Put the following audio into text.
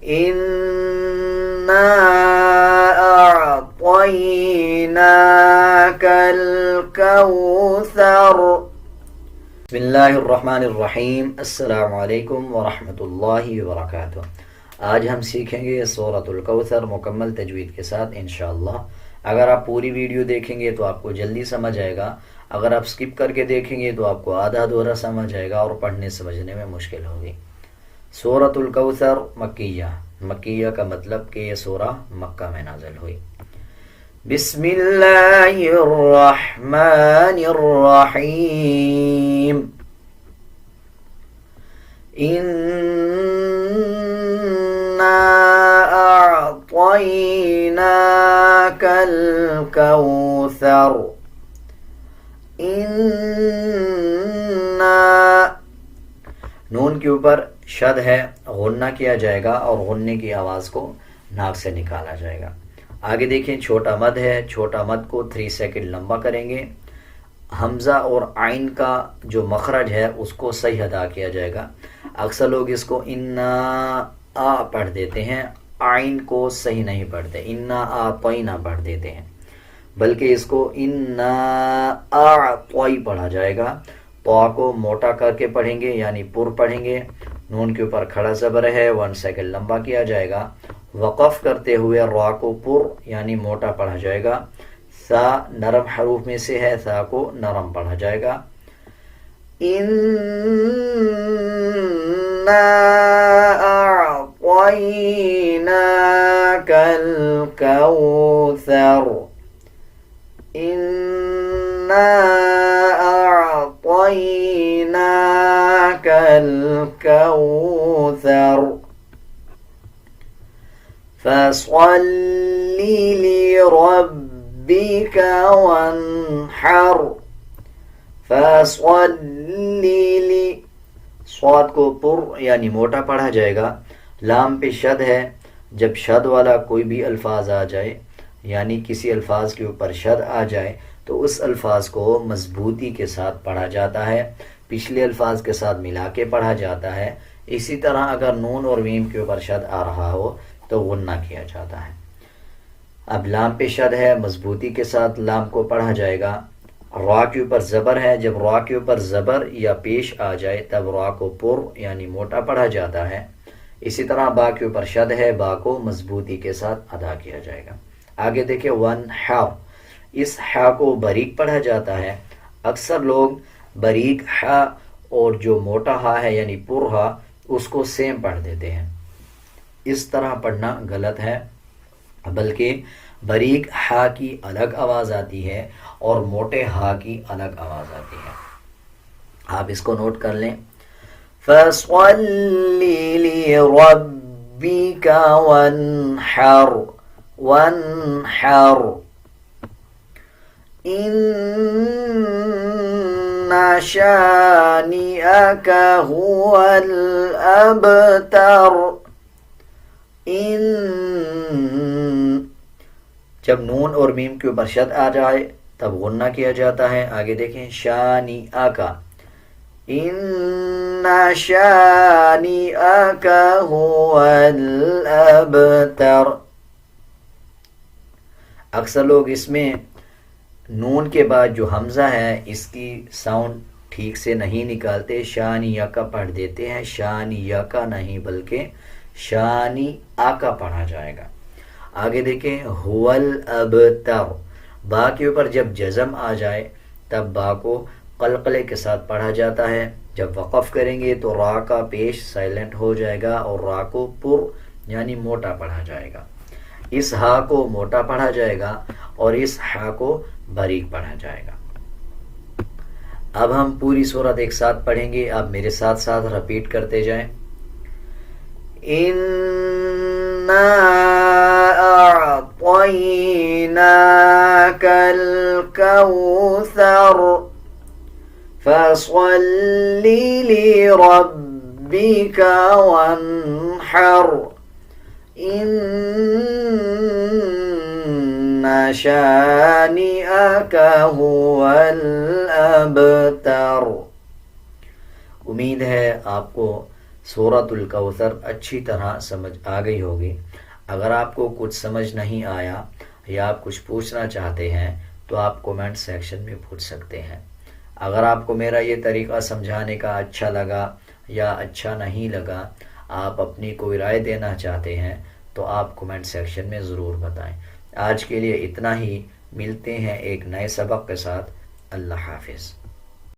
إنا أعطيناك الكوثر. بسم اللہ الرحمن الرحیم. السلام علیکم ورحمۃ اللہ وبرکاتہ. آج ہم سیکھیں گے سورۃ الکوثر مکمل تجوید کے ساتھ انشاءاللہ. اگر آپ پوری ویڈیو دیکھیں گے تو آپ کو جلدی سمجھ آئے گا. اگر آپ سکپ کر کے دیکھیں گے تو آپ کو آدھا ادھورا سمجھ آئے گا اور پڑھنے سمجھنے میں مشکل ہوگی. سورۃ الکوثر مکیہ. مکیہ کا مطلب کہ یہ سورہ مکہ میں نازل ہوئی. بسم اللہ الرحمن الرحیم. اِنَّا أعطيناك الكوثر. نون کے اوپر شد ہے، غنہ کیا جائے گا اور غننے کی آواز کو ناک سے نکالا جائے گا. آگے دیکھیں چھوٹا مد ہے، چھوٹا مد کو 3 سیکنڈ لمبا کریں گے. حمزہ اور عین کا جو مخرج ہے اس کو صحیح ادا کیا جائے گا. اکثر لوگ اس کو انا آ پڑھ دیتے ہیں، عین کو صحیح نہیں پڑھتے، انا آطینا پڑھ دیتے ہیں، بلکہ اس کو انا اعطی پڑھا جائے گا. طا کو موٹا کر کے پڑھیں گے یعنی پر پڑھیں گے. نون کے اوپر کھڑا زبر ہے، 1 سیکنڈ لمبا کیا جائے گا. وقف کرتے ہوئے را کو پر یعنی موٹا پڑھا جائے گا. سا نرم حروف میں سے ہے، سا کو نرم پڑھا جائے گا. اِنَّا أَعْطَيْنَاكَ الْكَوْثَرَ. إِنَّا أَعْطَيْنَاكَ الْكَوْثَرَ فَصَلِّ لِرَبِّكَ وَانْحَرْ. صاد کو پر یعنی موٹا پڑھا جائے گا. لام پہ شد ہے. جب شد والا کوئی بھی الفاظ آ جائے یعنی کسی الفاظ کے اوپر شد آ جائے تو اس الفاظ کو مضبوطی کے ساتھ پڑھا جاتا ہے، پچھلے الفاظ کے ساتھ ملا کے پڑھا جاتا ہے. اسی طرح اگر نون اور میم کے اوپر شد آ رہا ہو تو غنہ کیا جاتا ہے. اب لام پہ شد ہے، مضبوطی کے ساتھ لام کو پڑھا جائے گا. را کے اوپر زبر ہے. جب را کے اوپر زبر یا پیش آ جائے تب را کو پر یعنی موٹا پڑھا جاتا ہے. اسی طرح با کے اوپر شد ہے، با کو مضبوطی کے ساتھ ادا کیا جائے گا. آگے دیکھیں ون ہا. اس ہا کو باریک پڑھا جاتا ہے. اکثر لوگ باریک ہا اور جو موٹا ہا ہے یعنی پر ہا اس کو سیم پڑھ دیتے ہیں. اس طرح پڑھنا غلط ہے، بلکہ باریک ہا کی الگ آواز آتی ہے اور موٹے ہا کی الگ آواز آتی ہے. آپ اس کو نوٹ کر لیں. فَصَلِّ لِرَبِّكَ وَانْحَرْ. وَانْحَرْ إِنَّ شَانِئَكَ هُوَ الْأَبْتَرُ. جب نون اور میم کے اوپر شد آ جائے تب غنہ کیا جاتا ہے. آگے دیکھیں شانئک. ان شانئک هو الابتر. اکثر لوگ اس میں نون کے بعد جو حمزہ ہے اس کی ساؤنڈ ٹھیک سے نہیں نکالتے، شانئک پڑھ دیتے ہیں. شانئک نہیں بلکہ شانی آکا پڑھا جائے گا. آگے دیکھیں هو الابتر. با کے اوپر جب جزم آ جائے تب با کو قلقلے کے ساتھ پڑھا جاتا ہے. جب وقف کریں گے تو را کا پیش سائلنٹ ہو جائے گا اور را کو پر یعنی موٹا پڑھا جائے گا. اس ہا کو موٹا پڑھا جائے گا اور اس ہا کو باریک پڑھا جائے گا. اب ہم پوری سورت ایک ساتھ پڑھیں گے. آپ میرے ساتھ ساتھ رپیٹ کرتے جائیں. اِنَّا أَعْطَيْنَاكَ الْكَوْثَرَ فَصَلِّ لِرَبِّكَ وَانْحَرْ. إِنَّ شَانِئَكَ هُوَ الْأَبْتَرُ. امید ہے آپ کو سورۃ الکوثر اچھی طرح سمجھ آ گئی ہوگی۔ اگر آپ کو کچھ سمجھ نہیں آیا یا آپ کچھ پوچھنا چاہتے ہیں تو آپ کومنٹ سیکشن میں پوچھ سکتے ہیں۔ اگر آپ کو میرا یہ طریقہ سمجھانے کا اچھا لگا یا اچھا نہیں لگا، آپ اپنی کوئی رائے دینا چاہتے ہیں تو آپ کومنٹ سیکشن میں ضرور بتائیں۔ آج کے لیے اتنا ہی، ملتے ہیں ایک نئے سبق کے ساتھ۔ اللہ حافظ۔